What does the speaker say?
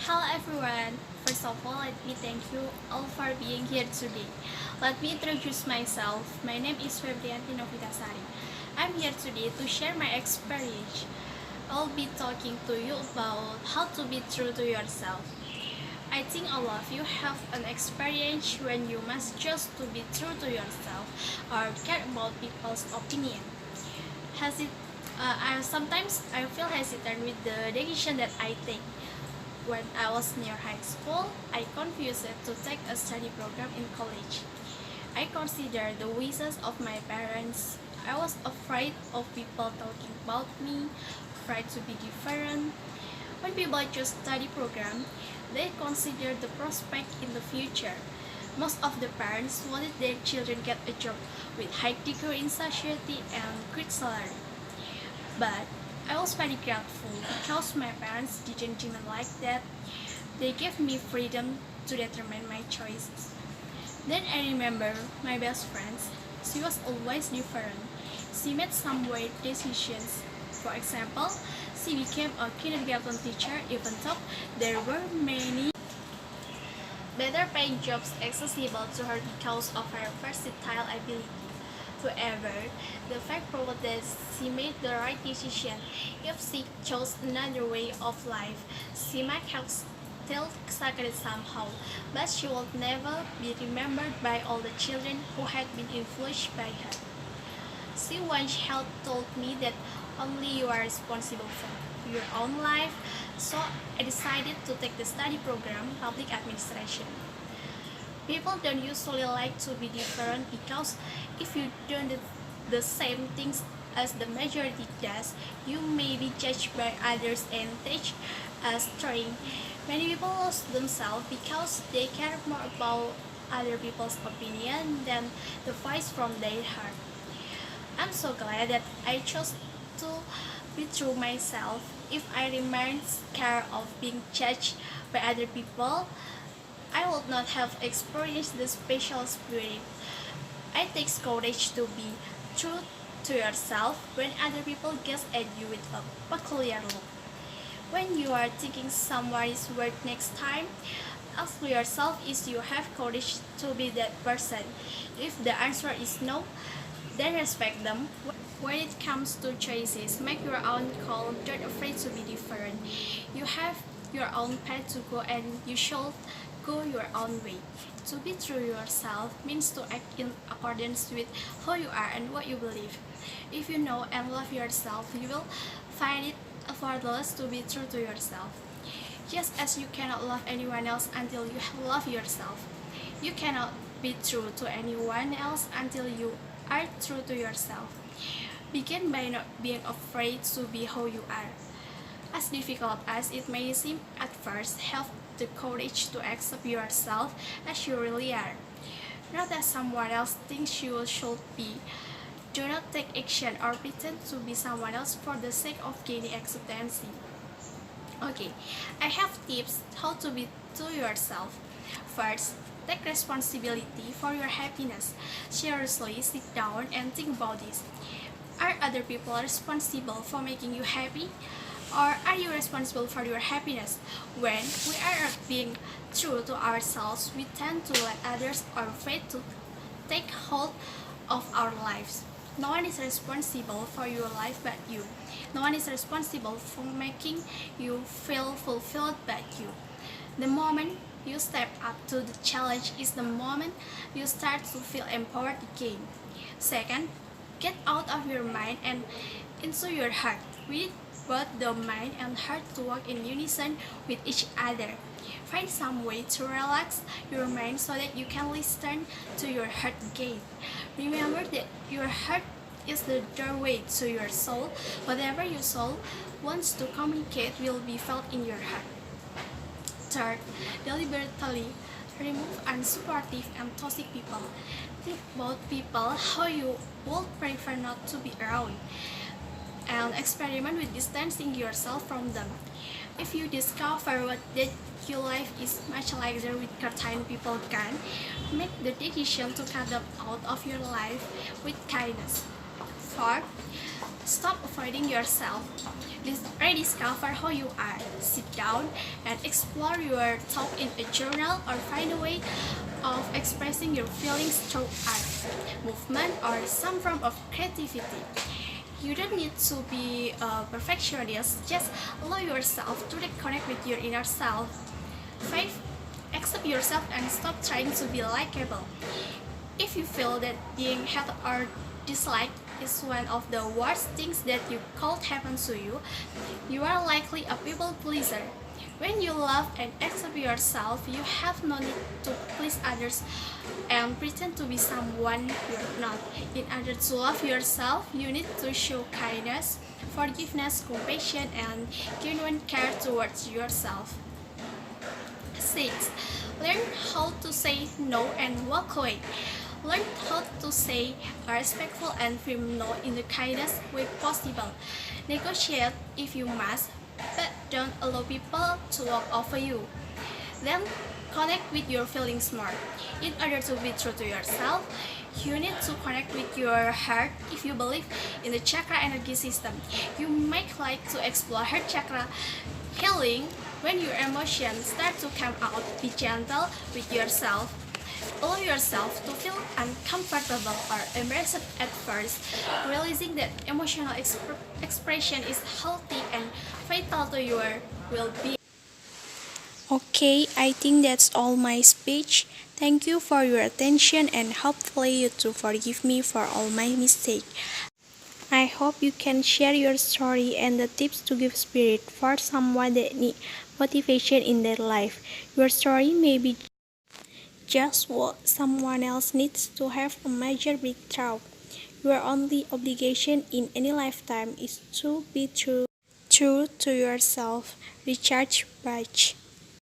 Hello everyone. First of all, let me thank you all for being here today. Let me introduce myself. My name is Febrianti Novitasari. I'm here today to share my experience. I'll be talking to you about how to be true to yourself. I think all of you have an experience when you must choose to be true to yourself or care about people's opinion. Sometimes I feel hesitant with the decision that I take. When I was near high school, I confused to take a study program in college. I considered the wishes of my parents. I was afraid of people talking about me, afraid to be different. When people choose study program, they consider the prospect in the future. Most of the parents wanted their children get a job with high degree in society and good salary. But I was very grateful because my parents didn't demand like that. They gave me freedom to determine my choices. Then I remember my best friend. She was always different. She made some weird decisions. For example, she became a kindergarten teacher even though there were many better paying jobs accessible to her because of her versatile ability. However, the fact proved that she made the right decision. If she chose another way of life, she might have still succeeded somehow, but she would never be remembered by all the children who had been influenced by her. She once had told me that only you are responsible for your own life, so I decided to take the study program Public Administration. People don't usually like to be different because if you don't do the same things as the majority does, you may be judged by others and taken as strange. Many people lose themselves because they care more about other people's opinion than the voice from their heart. I'm so glad that I chose to be true myself. If I remained scared of being judged by other people, I would not have experienced the special spirit. It takes courage to be true to yourself when other people gaze at you with a peculiar look. When you are thinking someone is worth next time, ask yourself if you have courage to be that person. If the answer is no, then respect them. When it comes to choices, make your own call, don't afraid to be different. You have your own path to go and you should go your own way. To be true to yourself means to act in accordance with who you are and what you believe. If you know and love yourself, you will find it effortless to be true to yourself. Just as you cannot love anyone else until you love yourself, you cannot be true to anyone else until you are true to yourself. Begin by not being afraid to be who you are. As difficult as it may seem at first, have the courage to accept yourself as you really are, not as someone else thinks you should be. Do not take action or pretend to be someone else for the sake of gaining acceptance. Okay, I have tips how to be to yourself. First, take responsibility for your happiness. Seriously, sit down and think about this. Are other people responsible for making you happy? Or are you responsible for your happiness? When we are not being true to ourselves, we tend to let others or fate to take hold of our lives. No one is responsible for your life but you. No one is responsible for making you feel fulfilled but you. The moment you step up to the challenge is the moment you start to feel empowered again. Second, get out of your mind and into your heart. We both the mind and heart to work in unison with each other. Find some way to relax your mind so that you can listen to your heart again. Remember that your heart is the doorway to your soul. Whatever your soul wants to communicate will be felt in your heart. Third, deliberately remove unsupportive and toxic people. Think about people how you would prefer not to be around, and experiment with distancing yourself from them. If you discover that your life is much lighter with certain people can, make the decision to cut them out of your life with kindness. Fourth, stop avoiding yourself. rediscover who you are. Sit down and explore your thought in a journal or find a way of expressing your feelings through art, movement, or some form of creativity. You don't need to be a perfectionist, just allow yourself to reconnect with your inner self. 5. Accept yourself and stop trying to be likable. If you feel that being hated or disliked is one of the worst things that you could happen to you, you are likely a people pleaser. When you love and accept yourself, you have no need to please others and pretend to be someone you're not. In order to love yourself, you need to show kindness, forgiveness, compassion, and genuine care towards yourself. 6. Learn how to say no and walk away. Learn how to say a respectful and firm no in the kindest way possible. Negotiate if you must, but don't allow people to walk over you. Then connect with your feelings more. In order to be true to yourself, you need to connect with your heart. If you believe in the chakra energy system, you might like to explore heart chakra healing. When your emotions start to come out, be gentle with yourself. Allow yourself to feel uncomfortable or embarrassed at first, realizing that emotional expression is healthy and vital to your well-being. Okay, I think that's all my speech. Thank you for your attention and hopefully you too forgive me for all my mistakes. I hope you can share your story and the tips to give spirit for someone that need motivation in their life. Your story may be just what someone else needs to have a major breakthrough. Your only obligation in any lifetime is to be true to yourself. Recharge Batch.